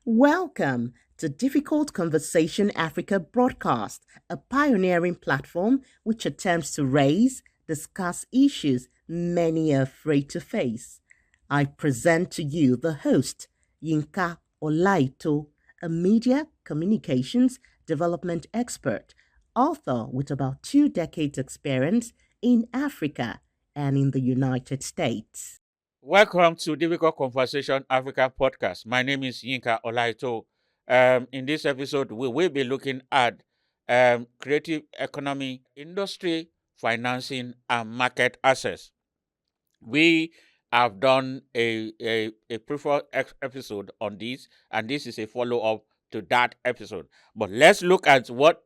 Welcome to Difficult Conversation Africa broadcast, a pioneering platform which attempts to raise, discuss issues many are afraid to face. I present to you the host, Yinka Olaito, a media communications development expert, author with about 2 decades experience in Africa and in the United States. Welcome to Difficult Conversation Africa podcast. My name is Yinka Olaito. In this episode, we will be looking at creative economy, industry, financing, and market access. We have done a previous episode on this, and this is a follow-up to that episode. But let's look at what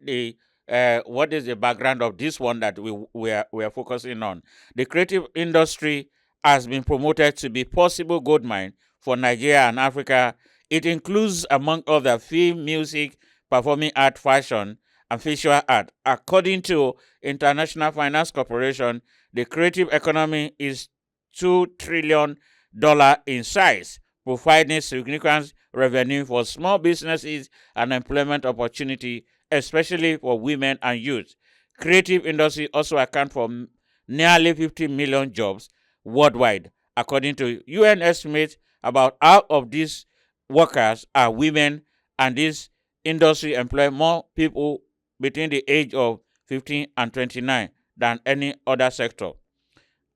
is the background of this one that we are focusing on. The creative industry has been promoted to be possible gold mine for Nigeria and Africa. It includes, among other, film, music, performing art, fashion, and visual art. According to International Finance Corporation, the creative economy is $2 trillion in size, providing significant revenue for small businesses and employment opportunity, especially for women and youth. Creative industry also account for nearly 50 million jobs worldwide. According to UN estimates, about half of these workers are women, and this industry employs more people between the age of 15 and 29 than any other sector.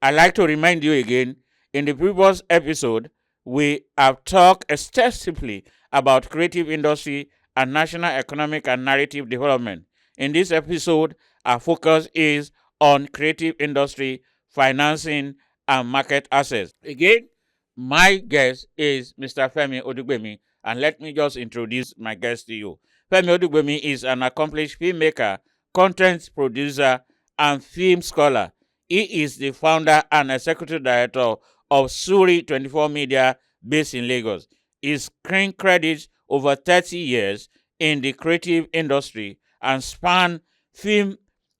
I'd like to remind you again, in the previous episode, we have talked extensively about creative industry and national economic and narrative development. In this episode, our focus is on creative industry, financing, and market access. Again, my guest is Mr. Femi Odugbemi, and let me just introduce my guest to you. Femi Odugbemi is an accomplished filmmaker, content producer, and film scholar. He is the founder and executive director of Suri 24 Media based in Lagos. His screen credits over 30 years in the creative industry and span film,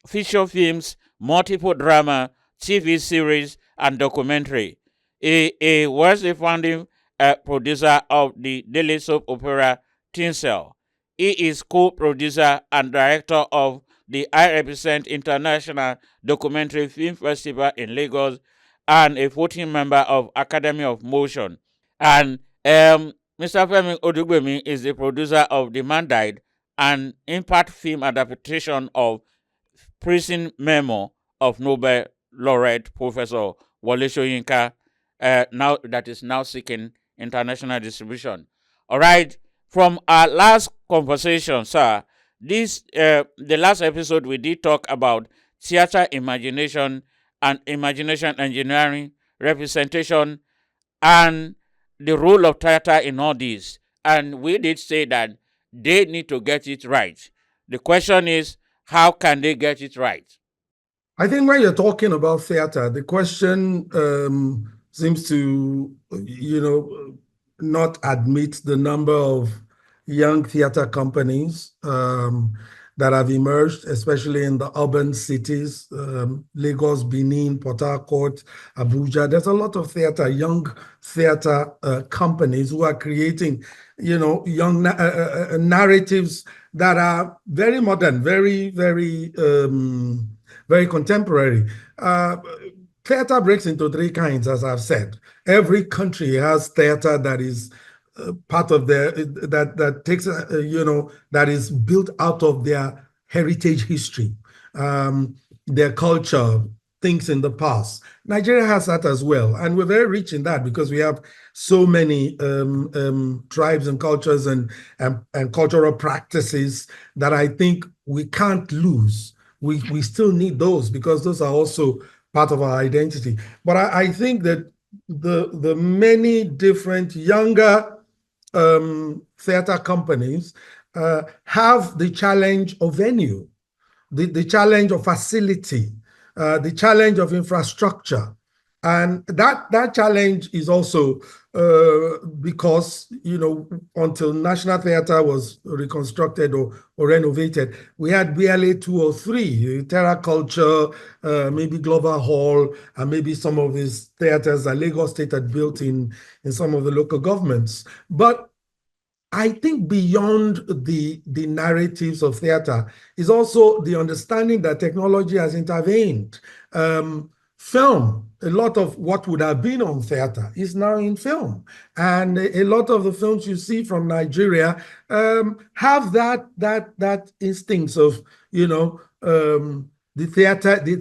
feature films, multiple drama, TV series, and documentary. He was the founding producer of the daily soap opera Tinsel. He is co-producer and director of the I Represent International Documentary Film Festival in Lagos and a 14 member of Academy of Motion. And Mr. Femi Odugbemi is the producer of The Man Died, an impact film adaptation of Prison Memo of Nobel laureate Professor Wole Soyinka, now that is now seeking international distribution. All right, from our last conversation, sir, the last episode we did talk about theater imagination and imagination engineering, representation, and the role of theater in all this. And we did say that they need to get it right. The question is, how can they get it right? I think when you're talking about theater, the question seems to, not admit the number of young theater companies that have emerged, especially in the urban cities, Lagos, Benin, Port Harcourt, Abuja. There's a lot of young theater companies who are creating, young narratives that are very modern, very, very very contemporary. Theater breaks into three kinds, as I've said. Every country has theater that is part of their that takes that is built out of their heritage history, their culture, things in the past. Nigeria has that as well, and we're very rich in that because we have so many tribes and cultures and cultural practices that I think we can't lose. We still need those because those are also part of our identity. But I think that the many different younger theater companies have the challenge of venue, the challenge of facility, the challenge of infrastructure, And that challenge is also because, until National Theatre was reconstructed or renovated, we had barely two or three, Terra Culture, maybe Glover Hall, and maybe some of these theaters that Lagos State had built in some of the local governments. But I think beyond the narratives of theater is also the understanding that technology has intervened. Film, a lot of what would have been on theater is now in film. And a lot of the films you see from Nigeria have that instincts of, the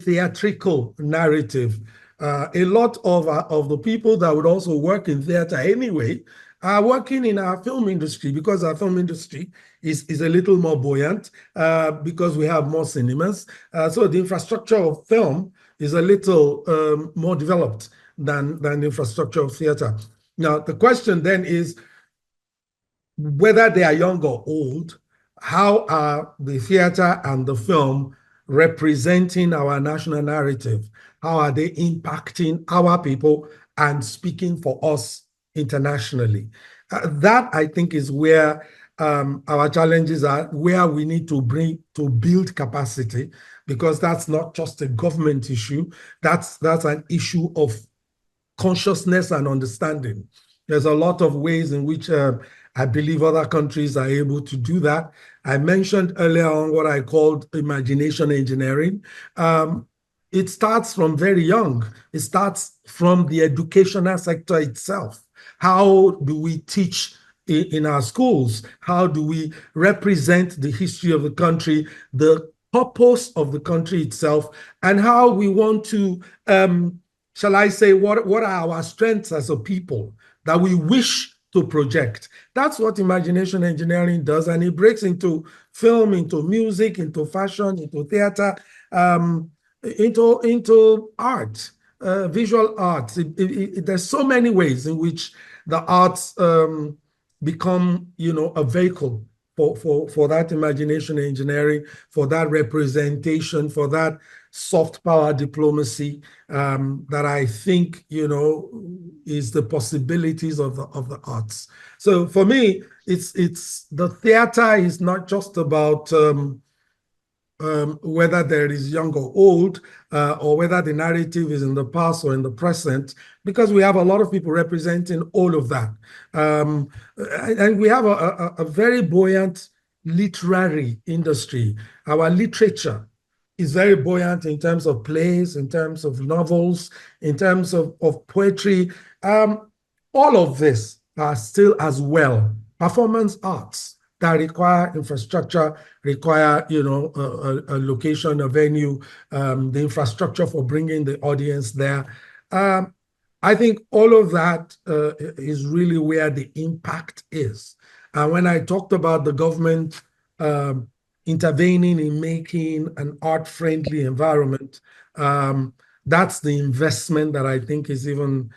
theatrical narrative. A lot of the people that would also work in theater anyway are working in our film industry, because our film industry is a little more buoyant because we have more cinemas. So the infrastructure of film is a little more developed than the infrastructure of theater. Now, the question then is, whether they are young or old, how are the theater and the film representing our national narrative? How are they impacting our people and speaking for us internationally? That, I think, is where our challenges are, where we need to build capacity, because that's not just a government issue. That's an issue of consciousness and understanding. There's a lot of ways in which I believe other countries are able to do that. I mentioned earlier on what I called imagination engineering. It starts from very young. It starts from the educational sector itself. How do we teach in our schools? How do we represent the history of the country, the purpose of the country itself, and how we want to shall I say, what are our strengths as a people that we wish to project? That's what imagination engineering does, and it breaks into film, into music, into fashion, into theater, into art, visual arts. There's so many ways in which the arts become, a vehicle for that imagination engineering, for that representation, for that soft power diplomacy that I think, is the possibilities of the arts. So for me, it's the theater is not just about whether there is young or old, or whether the narrative is in the past or in the present, because we have a lot of people representing all of that. And we have a very buoyant literary industry. Our literature is very buoyant in terms of plays, in terms of novels, in terms of poetry. All of this are still as well performance arts that require infrastructure, require a location, a venue, the infrastructure for bringing the audience there. I think all of that is really where the impact is. And when I talked about the government intervening in making an art-friendly environment, that's the investment that I think is even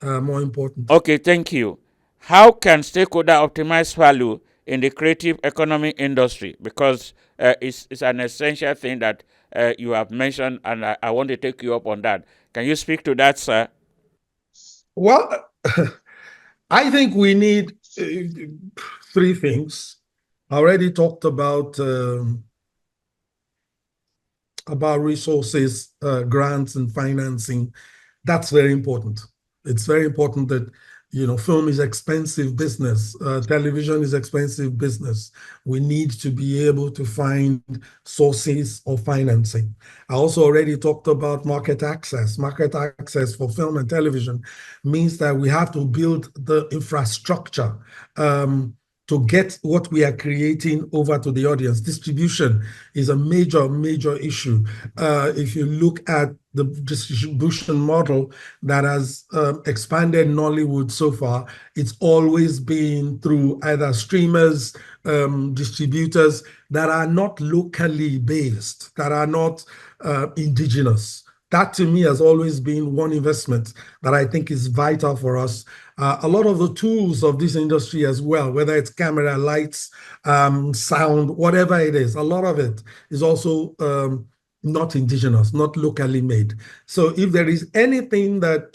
more important. Okay, thank you. How can stakeholder optimize value in the creative economy industry? Because it's an essential thing that you have mentioned, and I want to take you up on that. Can you speak to that, sir? Well, I think we need three things. I already talked about resources, grants, and financing. That's very important. It's very important that film is expensive business. Television is expensive business. We need to be able to find sources of financing. I also already talked about market access. Market access for film and television means that we have to build the infrastructure to get what we are creating over to the audience. Distribution is a major, major issue. If you look at the distribution model that has expanded Nollywood so far, it's always been through either streamers, distributors that are not locally based, that are not indigenous. That to me has always been one investment that I think is vital for us. A lot of the tools of this industry as well, whether it's camera, lights, sound, whatever it is, a lot of it is also not indigenous, not locally made. So if there is anything that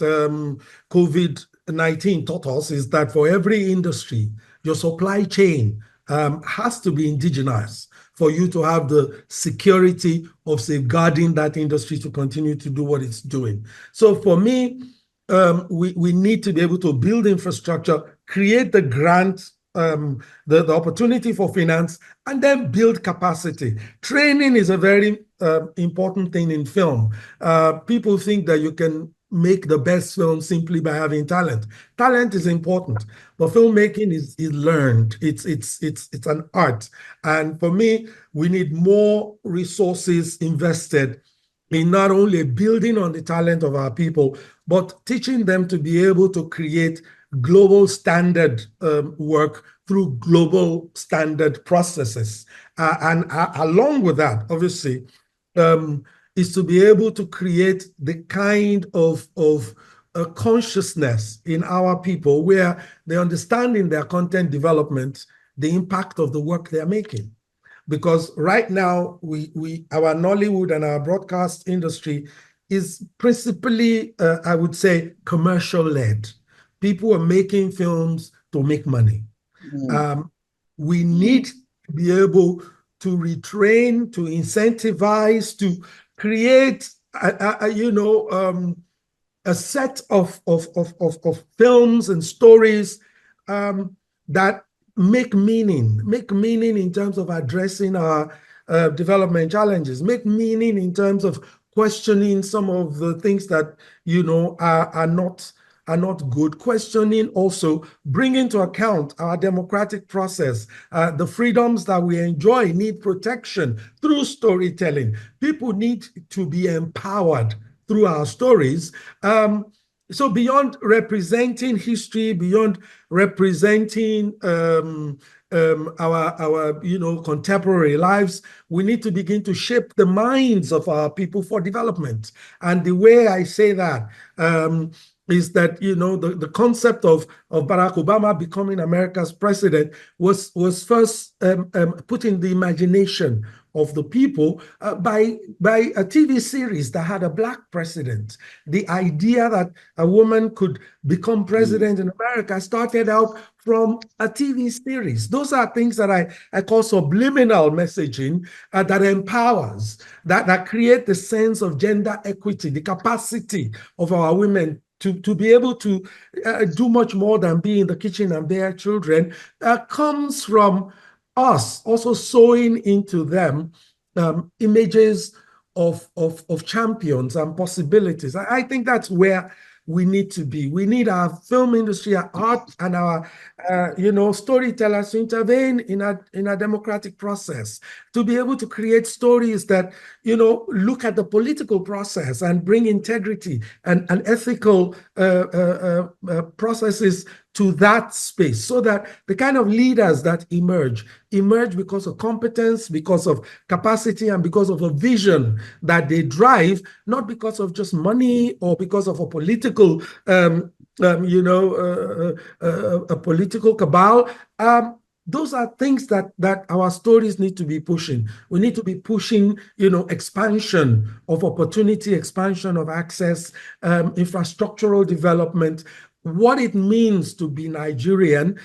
COVID-19 taught us, is that for every industry, your supply chain has to be indigenous for you to have the security of safeguarding that industry to continue to do what it's doing. So for me, we need to be able to build infrastructure, create the grant, the opportunity for finance, and then build capacity. Training is a very important thing in film. People think that you can make the best film simply by having talent. Talent is important, but filmmaking is learned. It's an art. And for me, we need more resources invested in not only building on the talent of our people, but teaching them to be able to create global standard work through global standard processes. And along with that, obviously, is to be able to create the kind of consciousness in our people where they understand in their content development the impact of the work they're making. Because right now, our Nollywood and our broadcast industry is principally, I would say, commercial-led. People are making films to make money. We need to be able to retrain, to incentivize, to create, a set of films and stories that make meaning in terms of addressing our development challenges, make meaning in terms of questioning some of the things that are not good, questioning also, bringing to account our democratic process. The freedoms that we enjoy need protection through storytelling. People need to be empowered through our stories. So beyond representing history, beyond representing our contemporary lives, we need to begin to shape the minds of our people for development. And the way I say that is that the concept of Barack Obama becoming America's president was first put in the imagination of the people by a TV series that had a Black president. The idea that a woman could become president in America started out from a TV series. Those are things that I call subliminal messaging that empowers, that create the sense of gender equity, the capacity of our women to be able to do much more than be in the kitchen and bear children, comes from us also sowing into them images of champions and possibilities. I think that's where we need to be. We need our film industry, our art, and our storytellers to intervene in a democratic process, to be able to create stories that look at the political process and bring integrity and ethical processes to that space, so that the kind of leaders that emerge because of competence, because of capacity, and because of a vision that they drive, not because of just money or because of a political a political cabal. Those are things that our stories need to be pushing. We need to be pushing, expansion of opportunity, expansion of access, infrastructural development. What it means to be Nigerian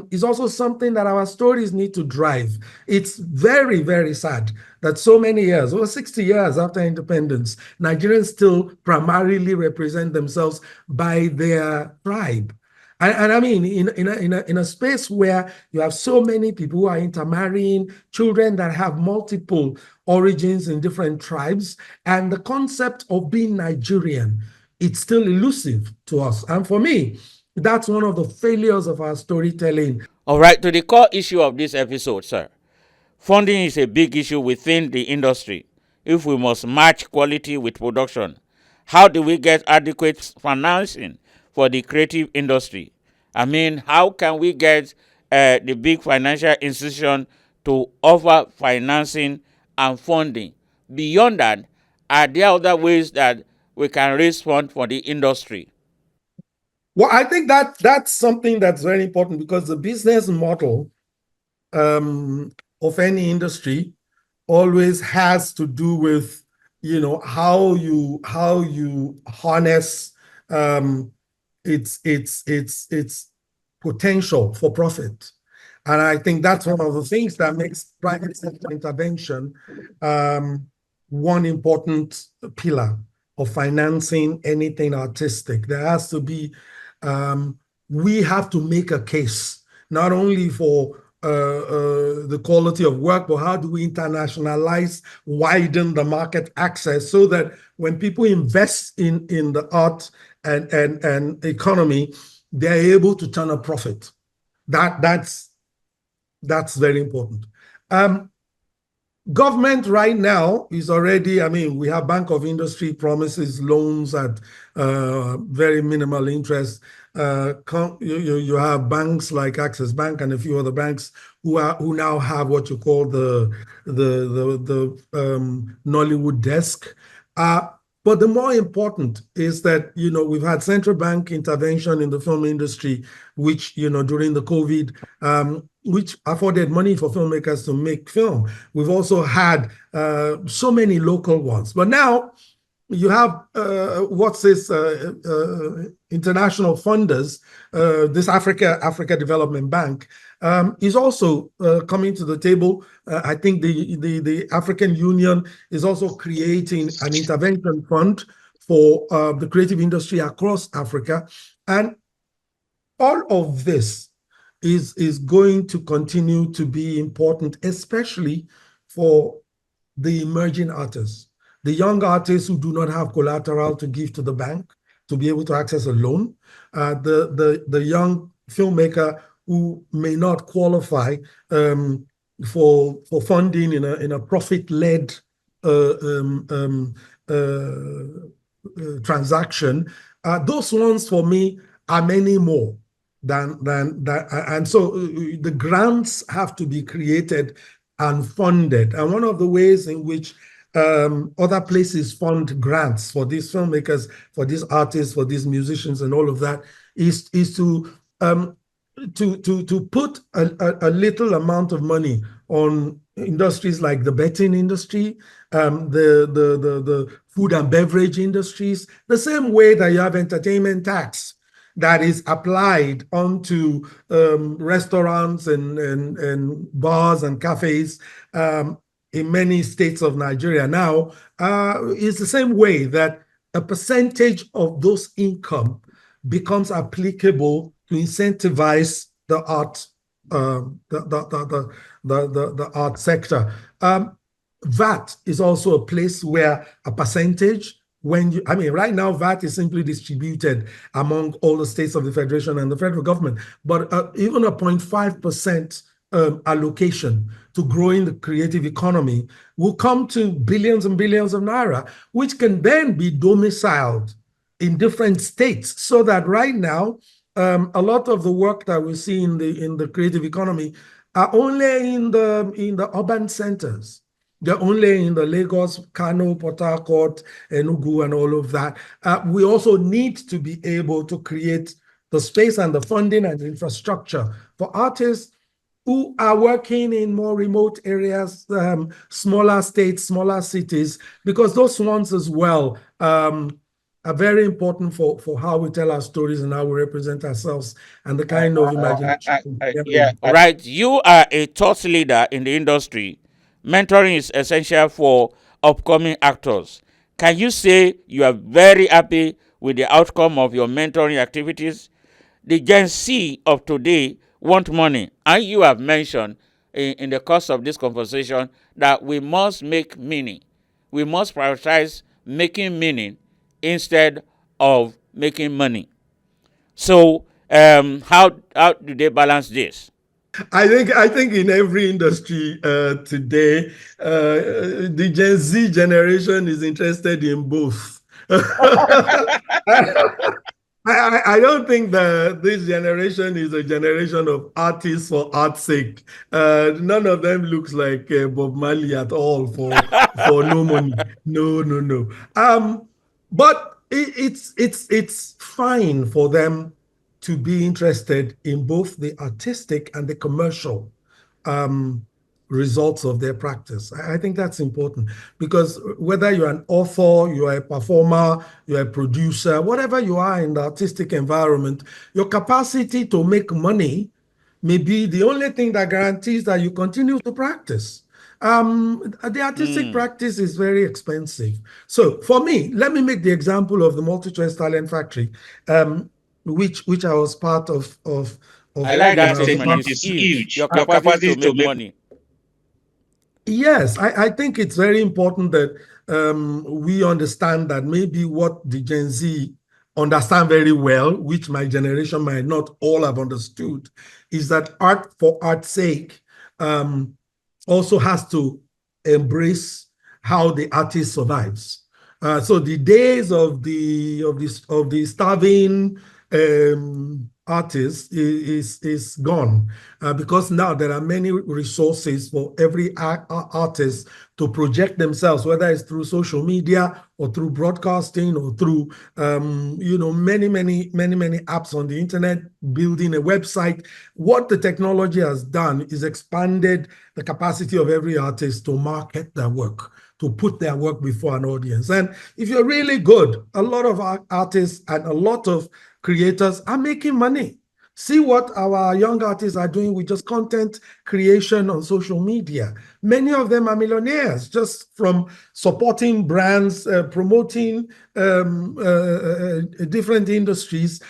is also something that our stories need to drive. It's very, very sad that so many years, over 60 years after independence, Nigerians still primarily represent themselves by their tribe. And I mean, in a space where you have so many people who are intermarrying, children that have multiple origins in different tribes, and the concept of being Nigerian, it's still elusive to us. And for me, that's one of the failures of our storytelling. All right, to the core issue of this episode, sir. Funding is a big issue within the industry. If we must match quality with production, how do we get adequate financing for the creative industry? I mean, how can we get the big financial institution to offer financing and funding? Beyond that, are there other ways that we can raise funds for the industry? Well, I think that's something that's very important, because the business model of any industry always has to do with how you harness its potential for profit. And I think that's one of the things that makes private sector intervention one important pillar of financing anything artistic. There has to be, we have to make a case, not only for the quality of work, but how do we internationalize, widen the market access so that when people invest in the art and economy, they're able to turn a profit. That's very important. Government right now is already, we have Bank of Industry promises loans at very minimal interest. You have banks like Access Bank and a few other banks who now have what you call the Nollywood desk. But the more important is that, we've had central bank intervention in the film industry, which, during the COVID, which afforded money for filmmakers to make film. We've also had so many local ones. But now you have, international funders, this Africa Development Bank, is also coming to the table. I think the African Union is also creating an intervention fund for the creative industry across Africa. And all of this is going to continue to be important, especially for the emerging artists, the young artists who do not have collateral to give to the bank to be able to access a loan, the young filmmaker who may not qualify for funding in a profit-led transaction. Those ones for me are many more than that, and so the grants have to be created and funded. And one of the ways in which other places fund grants for these filmmakers, for these artists, for these musicians, and all of that is to put a little amount of money on industries like the betting industry, the food and beverage industries, the same way that you have entertainment tax that is applied onto restaurants and bars and cafes in many states of Nigeria now. It's the same way that a percentage of those income becomes applicable to incentivize the art, the art sector. VAT is also a place where a percentage, right now, VAT is simply distributed among all the states of the Federation and the federal government, but even a 0.5% allocation to growing the creative economy will come to billions and billions of naira, which can then be domiciled in different states, so that right now, a lot of the work that we see in the creative economy are only in the urban centers. They're only in the Lagos, Kano, Port Harcourt, Enugu, and all of that. We also need to be able to create the space and the funding and the infrastructure for artists who are working in more remote areas, smaller states, smaller cities, because those ones as well are very important for how we tell our stories and how we represent ourselves and the kind of imagination. Yeah, right. You are a thought leader in the industry. Mentoring is essential for upcoming actors. Can you say you are very happy with the outcome of your mentoring activities? The Gen Z of today want money, and you have mentioned in the course of this conversation that we must make meaning. We must prioritize making meaning instead of making money. So, how do they balance this? I think in every industry today, the Gen Z generation is interested in both. I don't think that this generation is a generation of artists for art's sake. None of them looks like Bob Marley at all for no money. No, no, no. But it's fine for them to be interested in both the artistic and the commercial results of their practice. I think that's important because whether you're an author, you're a performer, you're a producer, whatever you are in the artistic environment, your capacity to make money may be the only thing that guarantees that you continue to practice. The artistic practice is very expensive. So for me, let me make the example of the Multi-Choice Talent Factory, which I was part of. I like And that I was a statement. part It's of. huge. Your capacity to make money. Yes, I think it's very important that we understand that maybe what the Gen Z understand very well, which my generation might not all have understood, is that art for art's sake also has to embrace how the artist survives. So the days of the starving artist is gone because now there are many resources for every artist to project themselves, whether it's through social media or through broadcasting or through many apps on the internet, building a website. What the technology has done is expanded the capacity of every artist to market their work, to put their work before an audience. And if you're really good, a lot of artists and a lot of creators are making money. See what our young artists are doing with just content creation on social media. Many of them are millionaires just from supporting brands, promoting different industries.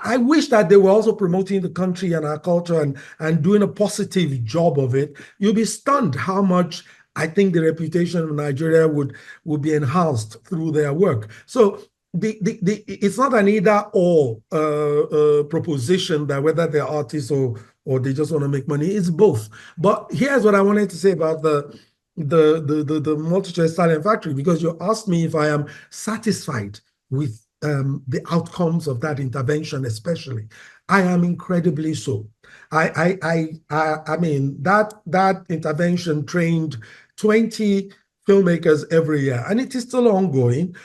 I wish that they were also promoting the country and our culture and doing a positive job of it. You'll be stunned how much I think the reputation of Nigeria would be enhanced through their work. So it's not an either or proposition that whether they're artists or they just want to make money. It's both. But here's what I wanted to say about the Multi-Choice Talent Factory, because you asked me if I am satisfied with the outcomes of that intervention, especially. I am incredibly so. I mean that intervention trained 20 filmmakers every year, and it is still ongoing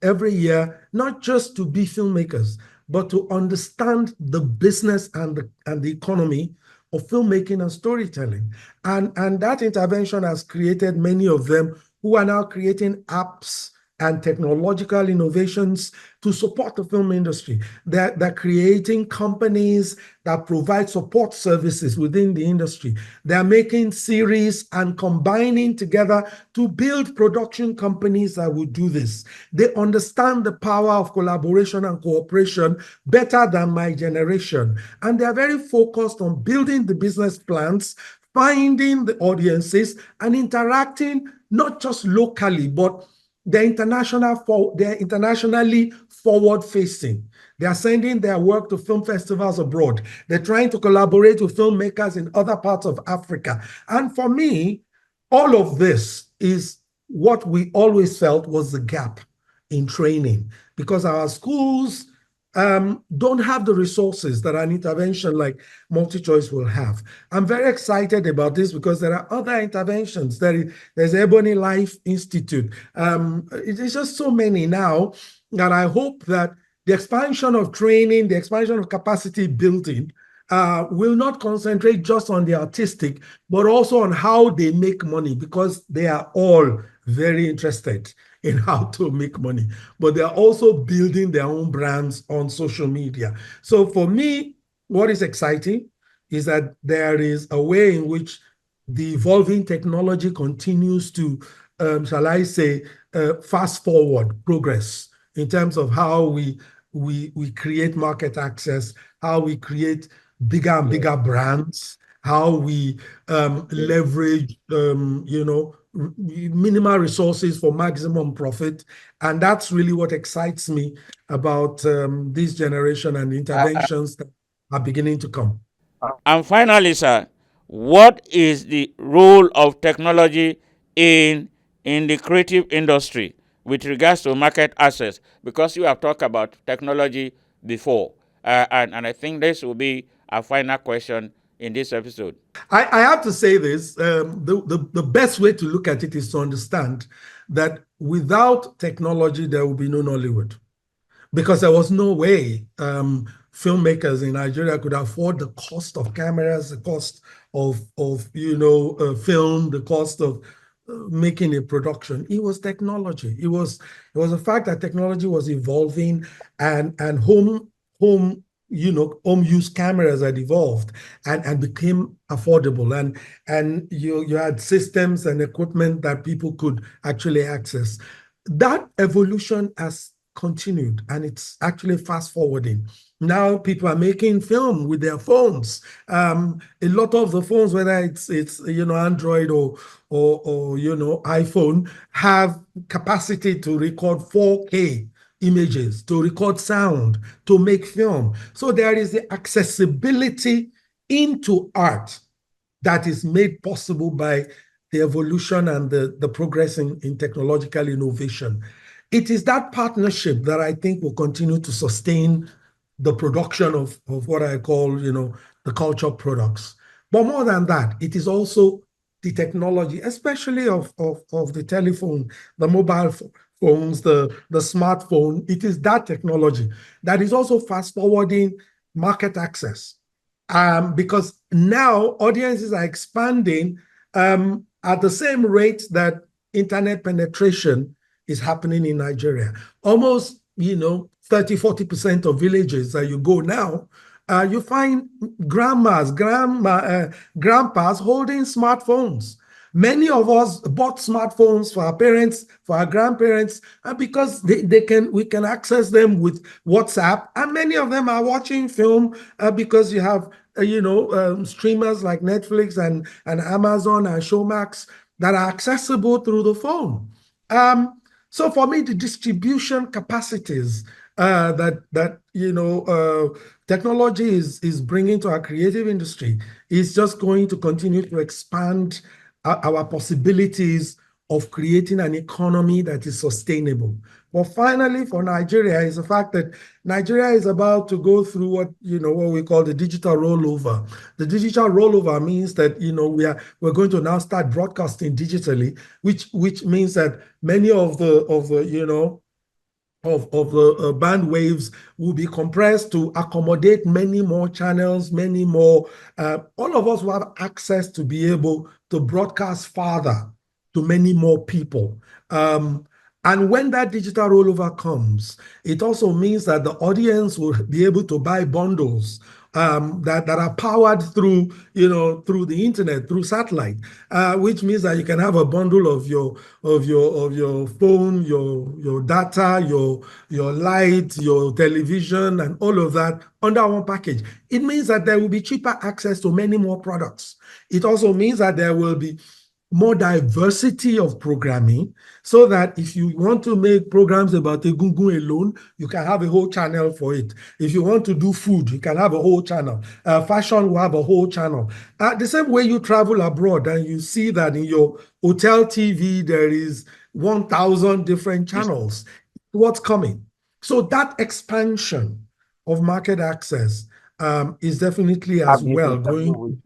every year, not just to be filmmakers, but to understand the business and the economy of filmmaking and storytelling. And that intervention has created many of them who are now creating apps and technological innovations to support the film industry. They're creating companies that provide support services within the industry. They're making series and combining together to build production companies that will do this. They understand the power of collaboration and cooperation better than my generation. And they're very focused on building the business plans, finding the audiences, and interacting not just locally, but they're internationally forward-facing. They are sending their work to film festivals abroad. They're trying to collaborate with filmmakers in other parts of Africa. And for me, all of this is what we always felt was the gap in training, because our schools don't have the resources that an intervention like Multi-Choice will have. I'm very excited about this because there are other interventions. There's Ebony Life Institute. It's just so many now that I hope that the expansion of training, the expansion of capacity building will not concentrate just on the artistic, but also on how they make money, because they are all very interested in how to make money, but they're also building their own brands on social media. So for me, what is exciting is that there is a way in which the evolving technology continues to, shall I say, fast forward progress in terms of how we create market access, how we create bigger and bigger brands, how we leverage, minimal resources for maximum profit. And that's really what excites me about this generation and interventions that are beginning to come. And finally, sir, what is the role of technology in the creative industry with regards to market access? Because you have talked about technology before, and I think this will be our final question in this episode. I have to say this, the best way to look at it is to understand that without technology, there will be no Nollywood, because there was no way filmmakers in Nigeria could afford the cost of cameras, the cost film, the cost of making a production. It was technology. It was the fact that technology was evolving, and home use cameras had evolved and became affordable, and you had systems and equipment that people could actually access. That evolution has continued, and it's actually fast forwarding. Now people are making film with their phones. A lot of the phones, whether it's Android or iPhone, have capacity to record 4K images, to record sound, to make film. So there is the accessibility into art that is made possible by the evolution and the progress in technological innovation. It is that partnership that I think will continue to sustain the production of what I call, the culture products. But more than that, it is also the technology, especially of the telephone, the mobile phones, the smartphone. It is that technology that is also fast forwarding market access. Because now audiences are expanding at the same rate that internet penetration is happening in Nigeria. Almost, 30, 40% of villages that you go now, you find grandpas holding smartphones. Many of us bought smartphones for our parents, for our grandparents, because we can access them with WhatsApp, and many of them are watching film because you have streamers like Netflix and Amazon and Showmax that are accessible through the phone. So for me, the distribution capacities that technology is bringing to our creative industry is just going to continue to expand our possibilities of creating an economy that is sustainable. But finally, for Nigeria, is the fact that Nigeria is about to go through what we call the digital rollover. The digital rollover means that we're going to now start broadcasting digitally, which means that many of the band waves will be compressed to accommodate many more channels, many more. All of us will have access to be able to broadcast farther to many more people. And when that digital rollover comes, it also means that the audience will be able to buy bundles that are powered through the internet, through satellite, which means that you can have a bundle of your phone, your data, your light, your television, and all of that under one package. It means that there will be cheaper access to many more products. It also means that there will be more diversity of programming, so that if you want to make programs about Egungun alone, you can have a whole channel for it. If you want to do food, you can have a whole channel. Fashion will have a whole channel. The same way you travel abroad and you see that in your hotel TV, there is 1,000 different channels. What's coming? So that expansion of market access is definitely as well going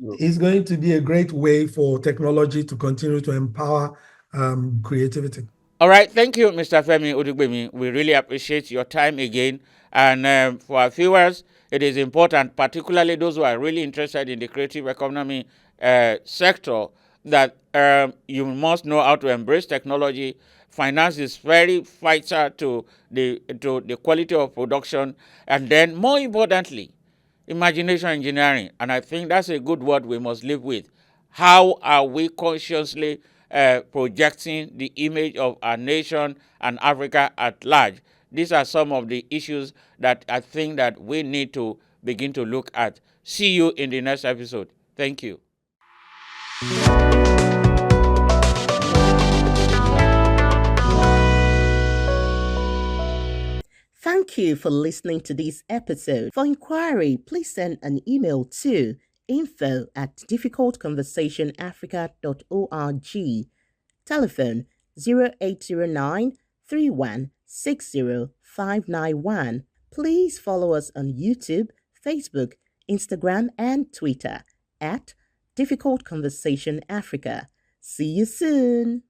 to be a great way for technology to continue to empower creativity. All right, thank you, Mr. Femi Odugbemi. We really appreciate your time again. And for our viewers, it is important, particularly those who are really interested in the creative economy sector, that you must know how to embrace technology. Finance is very vital to the quality of production, and then more importantly, imagination engineering. And I think that's a good word we must live with. How are we consciously projecting the image of our nation and Africa at large? These are some of the issues that I think that we need to begin to look at. See you in the next episode. Thank you. Thank you for listening to this episode. For inquiry, please send an email to info@difficultconversationafrica.org. Telephone 0809 3160 591. Please follow us on YouTube, Facebook, Instagram, and Twitter at Difficult Conversation Africa. See you soon.